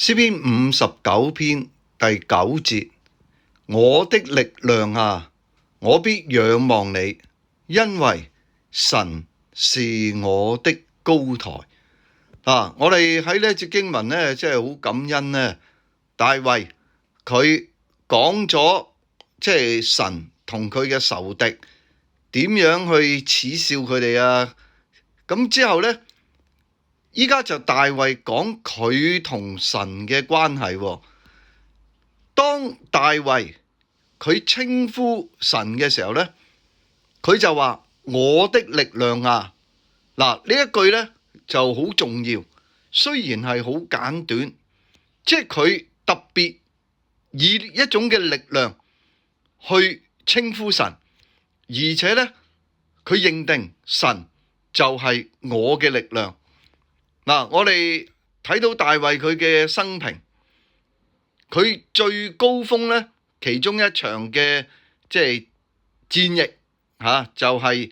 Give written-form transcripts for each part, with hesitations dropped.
詩篇59篇第9節，我的力量啊，我必仰望你，因為神是我的高台。我哋喺呢一節經文呢，真係好感恩呢。大衛佢講咗，即係神同佢嘅仇敵點樣去恥笑佢哋啊。咁之後呢，依家就大衛講佢同神嘅關係。當大衛佢稱呼神嘅時候呢，佢就話我的力量啊。嗱，呢一句呢就好重要，雖然係好簡短，即係佢特別以一種嘅力量去稱呼神，而且呢，佢認定神就係我嘅力量。我哋睇到大衛佢嘅生平，佢最高峰呢，其中一場嘅即係戰役就係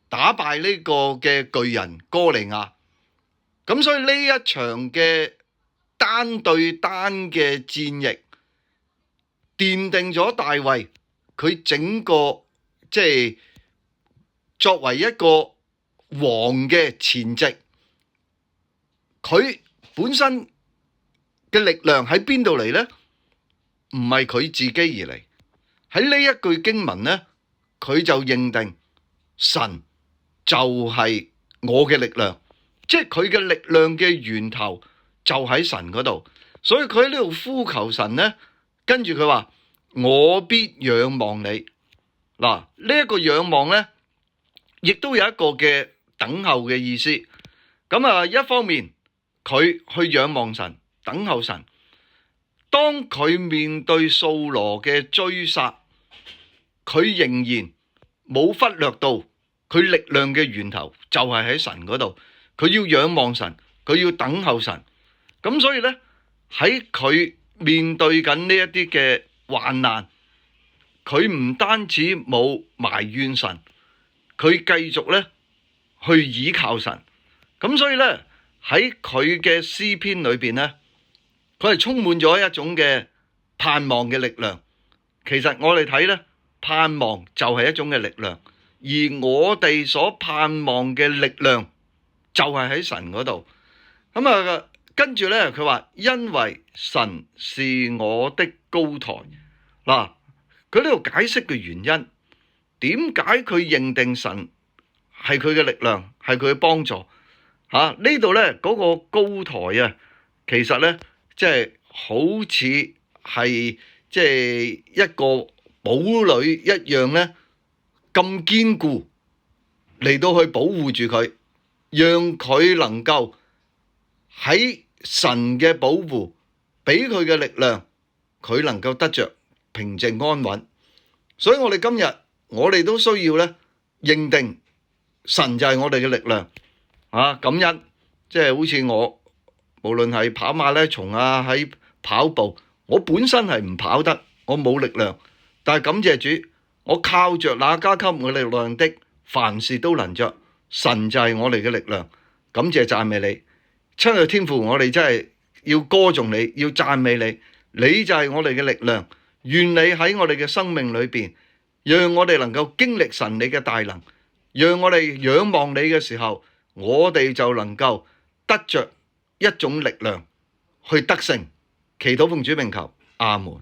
打敗呢個嘅巨人哥利亞。咁所以呢一場嘅單對單嘅戰役，奠定咗大衛佢整個即係作為一個王嘅前夕。佢本身嘅力量喺邊度嚟呢？唔係佢自己而嚟。喺呢一句經文呢，佢就認定神就係我嘅力量，即係佢嘅力量嘅源頭就喺神嗰度。所以佢喺呢度呼求神呢，跟住佢話我必仰望你。嗱，呢一個仰望呢，亦都有一個嘅等候嘅意思。咁一方面佢去仰望神，等候神。當佢面對掃羅嘅追殺，佢仍然冇忽略到佢力量嘅源頭就係喺神嗰度。佢要仰望神，佢要等候神。咁所以呢，喺佢面對緊呢一啲嘅患難，佢唔單止冇埋怨神，佢繼續呢去倚靠神。咁所以呢，喺佢嘅詩篇裏邊呢，佢係充滿咗一種嘅盼望嘅力量。其實我哋睇呢，盼望就係一種嘅力量，而我哋所盼望嘅力量就係喺神嗰度。跟住呢，佢話因為神是我的高台。嗱，佢呢度解釋嘅原因，點解佢認定神係佢嘅力量，係佢嘅幫助？呢度呢，嗰個高台啊，其實呢，即係好似係即係一個堡壘一樣呢，咁堅固嚟到去保護住佢，讓佢能夠喺神嘅保護俾佢嘅力量，佢能夠得着平靜安穩。所以我哋今日我哋都需要呢，認定神就係我哋嘅力量。感恩，即係好似我無論係跑馬拉松啊，喺跑步，我本身係唔跑得，我冇力量，但係感謝主，我靠着那加給我力量的，凡事都能着。神就係我哋嘅力量。感謝讚美你，親愛天父，我哋真係要歌頌你，要讚美你，你就係我哋嘅力量。願你喺我哋嘅生命裏邊，讓我哋能夠經歷神你嘅大能，讓我哋仰望你嘅時候，我哋就能夠得着一種力量去得勝。祈禱奉主名求，阿門。